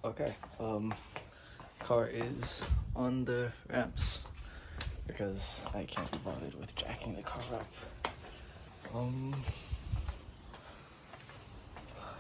Okay, car is on the ramps because I can't be bothered with jacking the car up.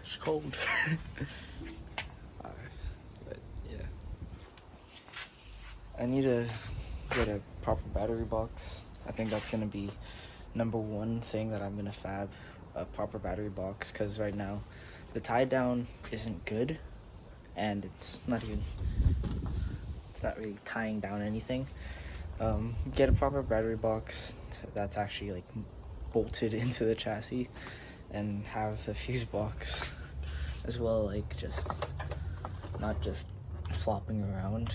It's cold. But yeah, I need to get a proper battery box. I think that's gonna be number one thing that I'm gonna fab, a proper battery box, because right now the tie down isn't good and it's not really tying down anything. Get a proper battery box that's actually like bolted into the chassis, and have the fuse box as well, like just not just flopping around.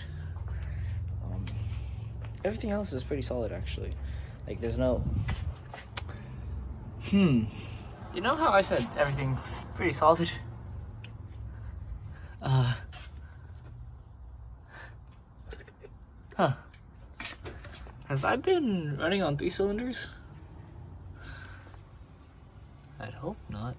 Everything else is pretty solid actually. Like there's no you know how I said everything's pretty solid? Have I been running on 3 cylinders? I'd hope not.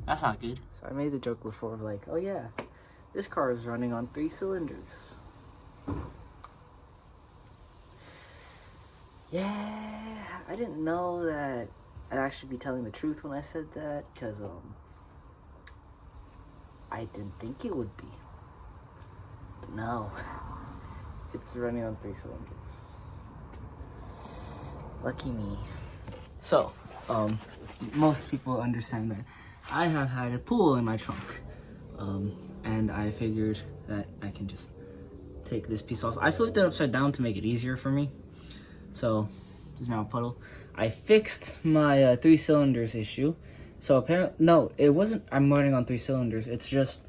That's not good. So I made the joke before of like, oh yeah, this car is running on 3 cylinders. Yeah, I didn't know that I'd actually be telling the truth when I said that, because I didn't think it would be. But no, it's running on 3 cylinders. Lucky me. So, most people understand that I have had a pool in my trunk, and I figured that I can just take this piece off. I flipped it upside down to make it easier for me, so there's now a puddle. I fixed my 3 cylinders issue. So apparently, no, it wasn't I'm running on 3 cylinders, it's just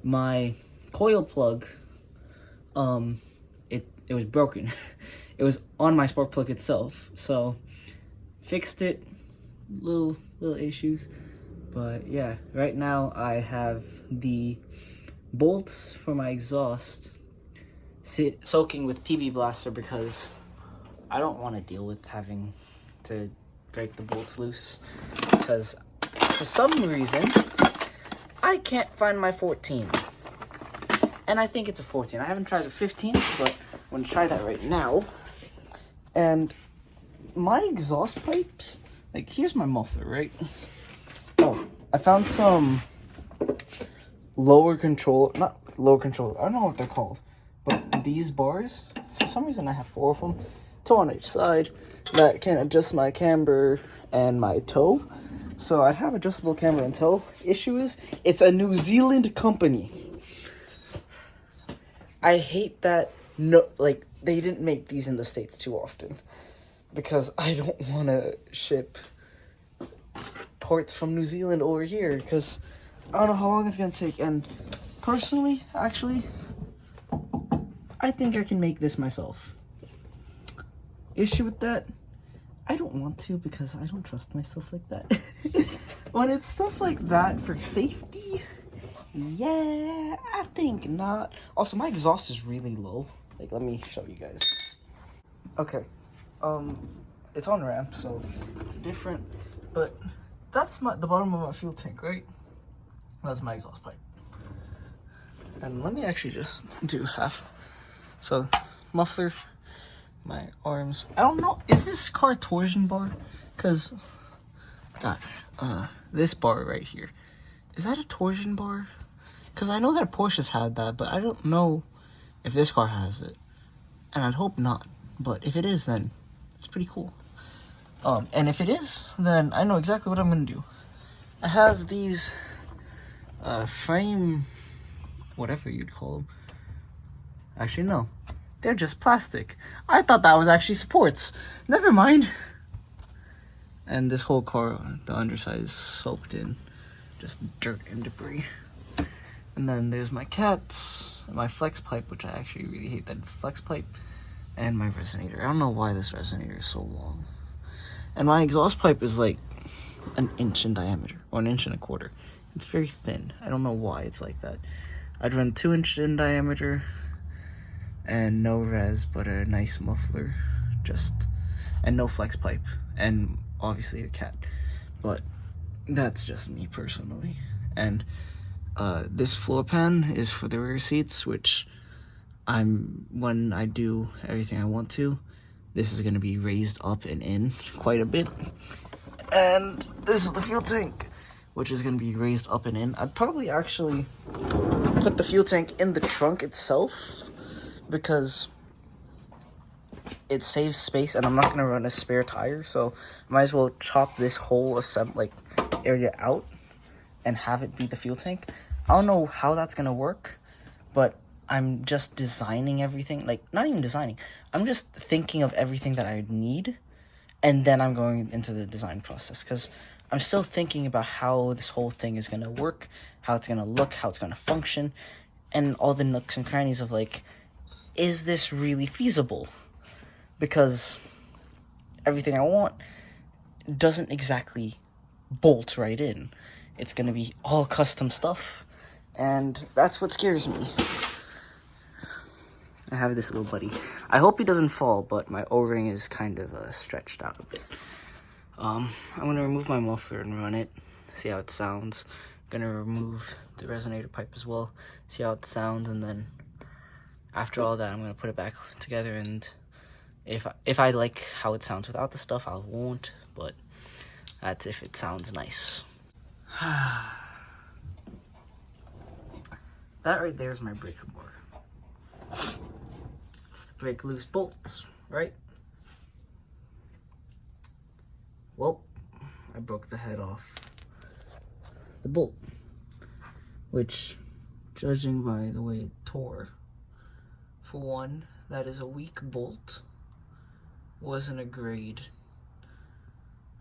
my coil plug, it was broken. It was on my spark plug itself, so fixed it. Little issues, but yeah, right now I have the bolts for my exhaust soaking with PB Blaster because I don't want to deal with having to break the bolts loose, because for some reason I can't find my 14, and I think it's a 14. I haven't tried a 15, but I'm going to try that right now. And my exhaust pipes, like, here's my muffler, right? Oh, I found some not lower control, I don't know what they're called, but these bars, for some reason I have 4 of them, 2 on each side, that can adjust my camber and my toe. So I have adjustable camber and toe. Issue is, it's a New Zealand company. I hate that, they didn't make these in the States too often, because I don't want to ship parts from New Zealand over here, because I don't know how long it's going to take. And personally, actually, I think I can make this myself. Issue with that, I don't want to, because I don't trust myself like that. When it's stuff like that for safety, yeah, I think not. Also, my exhaust is really low. Like, let me show you guys. Okay. It's on ramp, so it's different, but that's the bottom of my fuel tank, right? That's my exhaust pipe. And let me actually just do half. So, muffler, my arms. I don't know, is this car torsion bar? Because, God, this bar right here, is that a torsion bar? Because I know that Porsches had that, but I don't know if this car has it. And I'd hope not, but if it is, then it's pretty cool. And if it is, then I know exactly what I'm gonna do. I have these frame, whatever you'd call them. Actually, no, they're just plastic. I thought that was actually supports. Never mind. And this whole car, the underside is soaked in just dirt and debris. And then there's my cat, my flex pipe, which I actually really hate that it's a flex pipe, and my resonator. I don't know why this resonator is so long. And my exhaust pipe is like an inch in diameter, or an inch and a quarter. It's very thin. I don't know why it's like that. I'd run 2 inch in diameter, and no res, but a nice muffler, and no flex pipe, and obviously the cat. But that's just me personally. And this floor pan is for the rear seats, which when I do everything I want to, this is gonna be raised up and in quite a bit. And this is the fuel tank, which is gonna be raised up and in. I'd probably actually put the fuel tank in the trunk itself, because it saves space, and I'm not gonna run a spare tire, so I might as well chop this whole area out and have it be the fuel tank. I don't know how that's gonna work, but I'm just designing everything. Like, not even designing, I'm just thinking of everything that I need, and then I'm going into the design process, because I'm still thinking about how this whole thing is gonna work, how it's gonna look, how it's gonna function, and all the nooks and crannies of, like, is this really feasible? Because everything I want doesn't exactly bolt right in. It's gonna be all custom stuff, and that's what scares me. I have this little buddy. I hope he doesn't fall, but my O-ring is kind of stretched out a bit. I'm gonna remove my muffler and run it, see how it sounds. I'm gonna remove the resonator pipe as well, see how it sounds, and then after all that, I'm gonna put it back together, and if I like how it sounds without the stuff, I won't, but that's if it sounds nice. That right there is my breaker bar. It's the break loose bolts, right? Well, I broke the head off the bolt, which, judging by the way it tore, for one, that is a weak bolt. Wasn't a grade,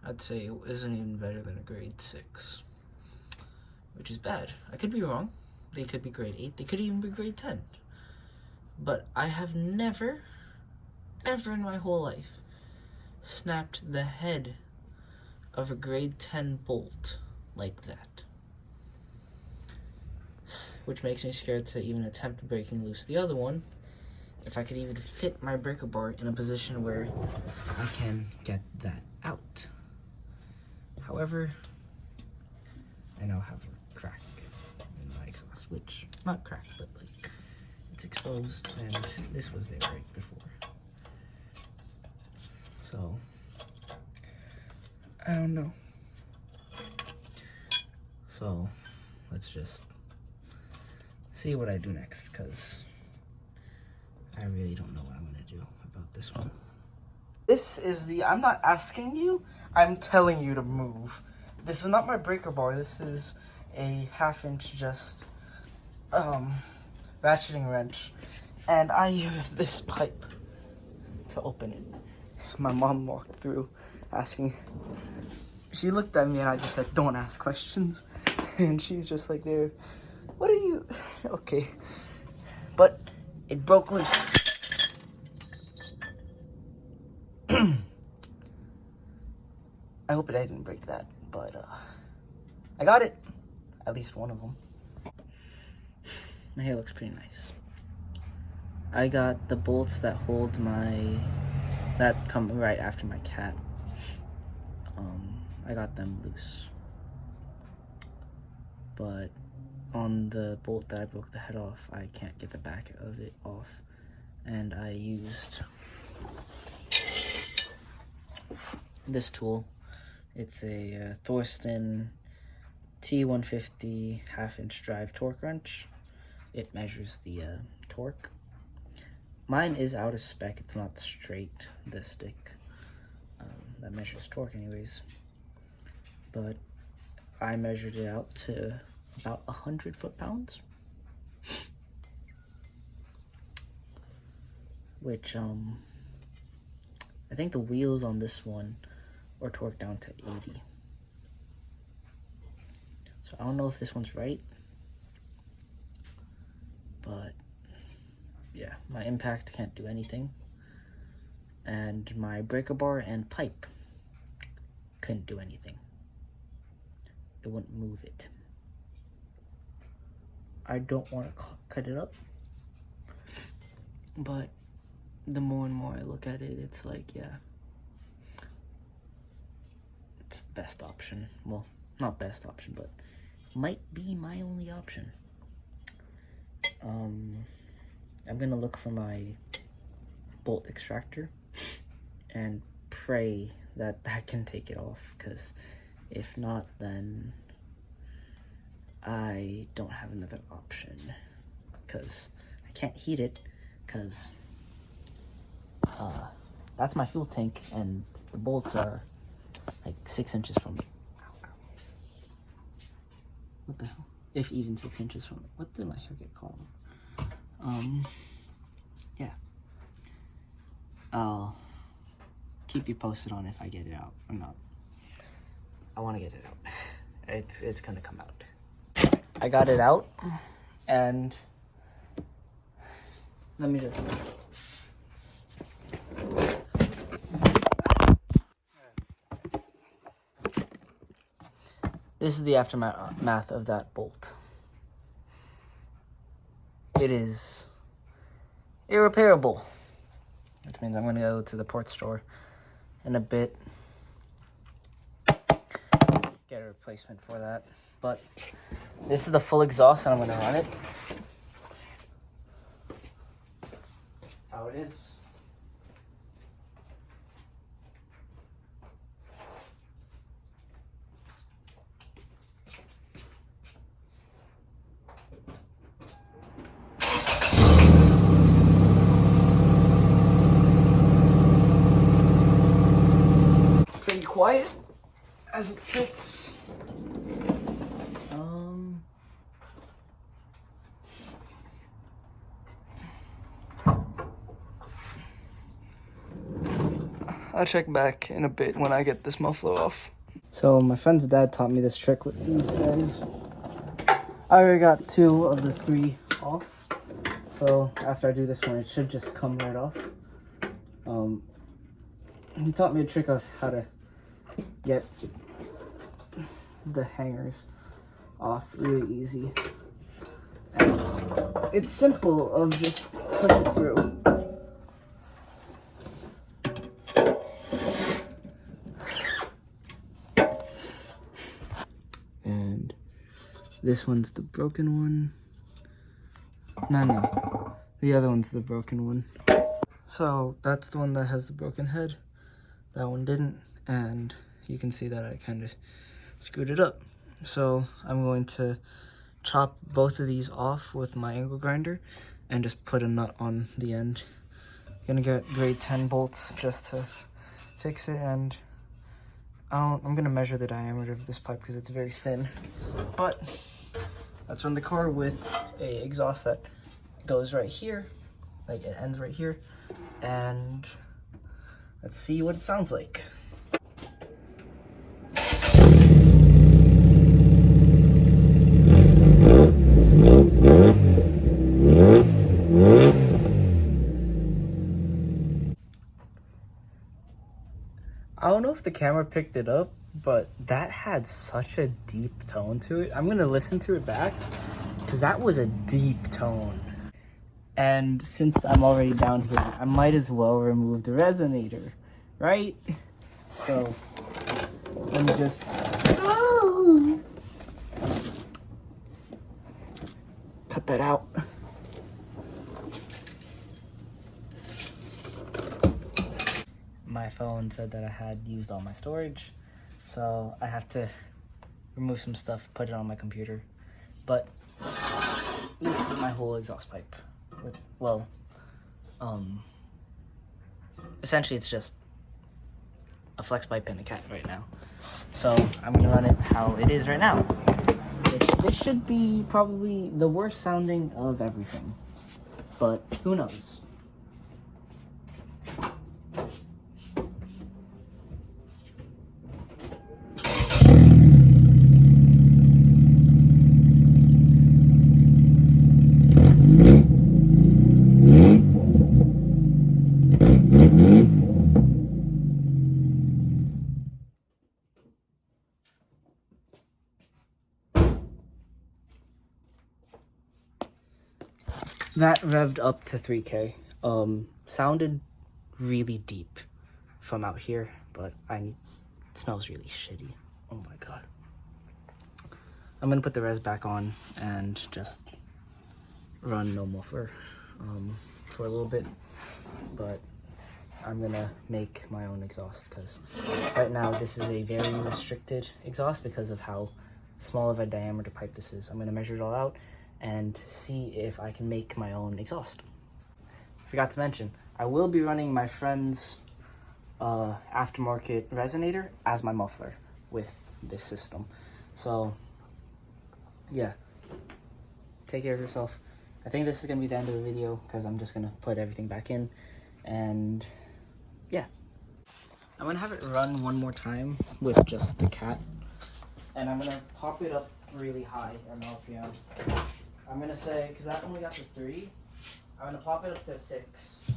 I'd say it isn't even better than a grade 6, which is bad. I could be wrong. They could be grade 8, they could even be grade 10. But I have never, ever in my whole life, snapped the head of a grade 10 bolt like that. Which makes me scared to even attempt breaking loose the other one, if I could even fit my breaker bar in a position where I can get that out. However, I now have a crack in my exhaust, which, not crack, but like, it's exposed, and this was there right before. So, I don't know. So, let's just see what I do next, because I really don't know what I'm gonna do about this one. This is I'm not asking you, I'm telling you to move. This is not my breaker bar, this is a 1/2 inch just ratcheting wrench, and I use this pipe to open it. My mom walked through asking, she looked at me and I just said, don't ask questions, and she's just like there, what are you, okay, but it broke loose. I hope I didn't break that, but I got it, at least one of them. My hair looks pretty nice. I got the bolts that hold that come right after my cat. I got them loose. But on the bolt that I broke the head off, I can't get the back of it off. And I used this tool. It's a Thorsten T150 1/2 inch drive torque wrench. It measures the torque. Mine is out of spec, it's not straight, the stick that measures torque anyways. But I measured it out to about 100 foot-pounds. Which, I think the wheels on this one are torqued down to 80. So I don't know if this one's right. my impact can't do anything. And my breaker bar and pipe couldn't do anything. It wouldn't move it. I don't want to cut it up, but the more and more I look at it, it's like, yeah, it's the best option. Well, not best option, but might be my only option. I'm gonna look for my bolt extractor and pray that that can take it off, because if not, then I don't have another option, because I can't heat it, because that's my fuel tank and the bolts are like 6 inches from it. What the hell? If even 6 inches from it. What did my hair get caught on? Yeah. I'll keep you posted on if I get it out or not. I want to get it out. It's gonna come out. I got it out, and let me just. This is the aftermath of that bolt. It is irreparable, which means I'm going to go to the port store in a bit, get a replacement for that. But this is the full exhaust, and I'm going to run it. How it is. Pretty quiet as it sits. I'll check back in a bit when I get this muffler off. So my friend's dad taught me this trick with these guys. I already got 2 of the 3 off. So after I do this one, it should just come right off. He taught me a trick of how to get the hangers off really easy. And it's simple of just push it through. And this one's the broken one. No. The other one's the broken one. So that's the one that has the broken head. That one didn't. And you can see that I kind of screwed it up. So I'm going to chop both of these off with my angle grinder and just put a nut on the end. Gonna get grade 10 bolts just to fix it, and I'm gonna measure the diameter of this pipe because it's very thin. But let's run the car with a exhaust that goes right here, like it ends right here, and let's see what it sounds like. I don't know if the camera picked it up, but that had such a deep tone to it. I'm gonna listen to it back because that was a deep tone. And since I'm already down here, I might as well remove the resonator, right? So let me just cut that out. My phone said that I had used all my storage, so I have to remove some stuff, put it on my computer. But this is my whole exhaust pipe. With, well, essentially it's just a flex pipe and a cat right now. So I'm gonna run it how it is right now. This should be probably the worst sounding of everything, but who knows? That revved up to 3K. Sounded really deep from out here, but it smells really shitty. Oh my god. I'm gonna put the res back on and just run no muffler for a little bit, but I'm gonna make my own exhaust because right now this is a very restricted exhaust because of how small of a diameter pipe this is. I'm gonna measure it all out and see if I can make my own exhaust. Forgot to mention, I will be running my friend's aftermarket resonator as my muffler with this system. So yeah, take care of yourself. I think this is gonna be the end of the video because I'm just gonna put everything back in, and yeah. I'm gonna have it run one more time with just the cat, and I'm gonna pop it up really high on RPM. I'm gonna say, because I only got to 3, I'm gonna pop it up to 6.